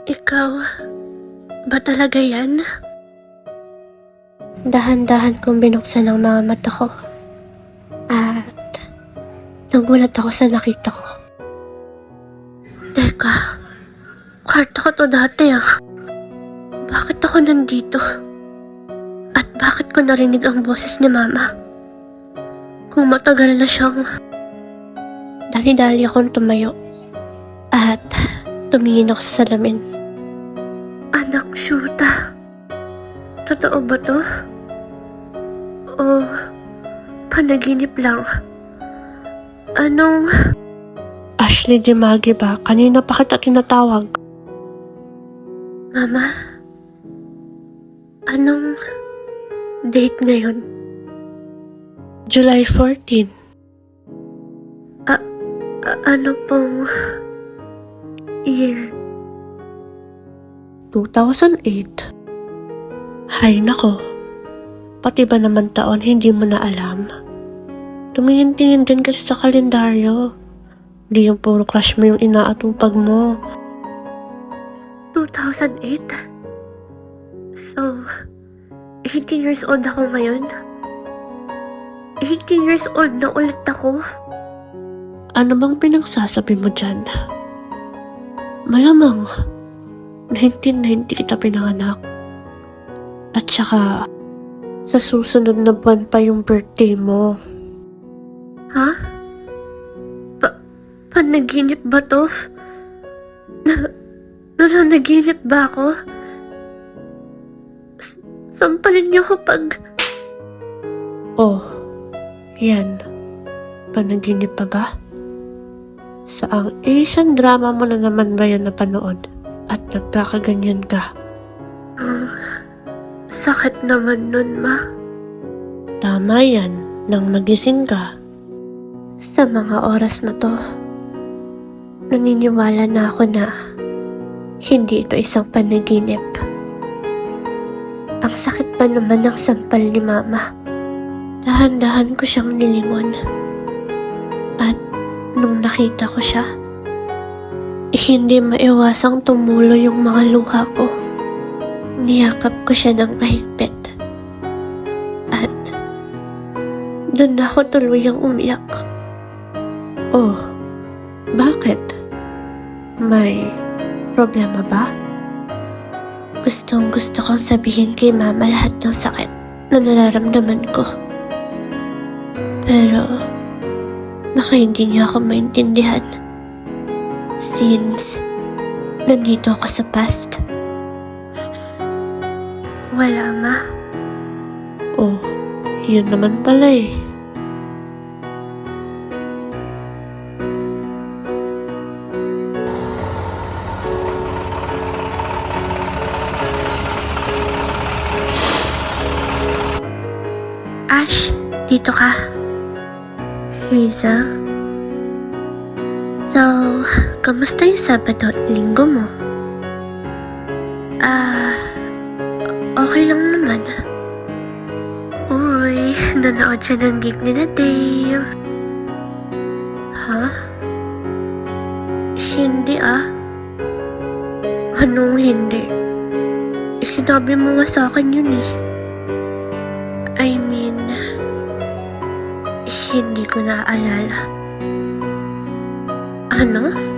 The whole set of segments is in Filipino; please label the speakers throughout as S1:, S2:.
S1: Ikaw ba talaga yan? Dahan-dahan kong binuksan ang mga mata ko. At nagulat ako sa nakita ko. Teka, kwarto ko to dati ah. Bakit ako nandito? At bakit ko narinig ang boses ni Mama? Kung matagal na siyang... Dali-dali akong tumayo. At tumingin ako sa salamin. Anak, Shuta. Totoo ba to? O panaginip lang? Anong... Ashley Dimagi ba? Kanina pa kita tinatawag. Mama? Anong date ngayon? July 14. Ano pong year? 2008. Hay nako. Pati ba naman taon hindi mo na alam? Tumingin-tingin din kasi sa kalendaryo. Di yung puro crush mo yung inaatupag mo. 2008? So, 18 years old ako ngayon? 18 years old na ulit ako? Ano bang pinagsasabi mo dyan? Malamang, 1990 kita pinanganak. At saka, sa susunod na buwan pa yung birthday mo. Ha? Panaginip ba to? Nanaginip ba ako? Sampalin niyo ko pag... Oh, yan. Panaginip pa ba? Saang Asian drama mo na naman ba yan napanood? At nagkakaganyan ka? Sakit naman nun, Ma. Tama yan, nang magising ka. Sa mga oras na to, naniniwala na ako na hindi ito isang panaginip. Ang sakit pa naman ng sampal ni Mama. Dahan-dahan ko siyang nilingon. At nung nakita ko siya, hindi maiwasang tumulo yung mga luha ko. Niyakap ko siya ng mahigpit. At doon ako tuluyang umiyak. Oh, bakit? May problema ba? Gustong-gusto kong sabihin kay Mama lahat ng sakit na nararamdaman ko. Pero baka hindi niya ako maintindihan. Since nandito ako sa past. Wala, Ma. Oh, yun naman pala eh. Ash, dito ka. Riza? So, kamusta yung Sabado at Linggo mo? Okay lang naman. Uy, nanood siya ng gig ni na Dave. Ha? Hindi ah. Anong hindi? Sinabi mo nga sa akin yun eh. I mean, hindi ko naaalala. Ano?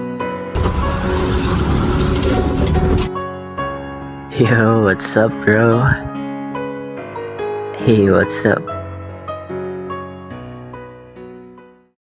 S2: Yo, what's up, bro? Hey, what's up?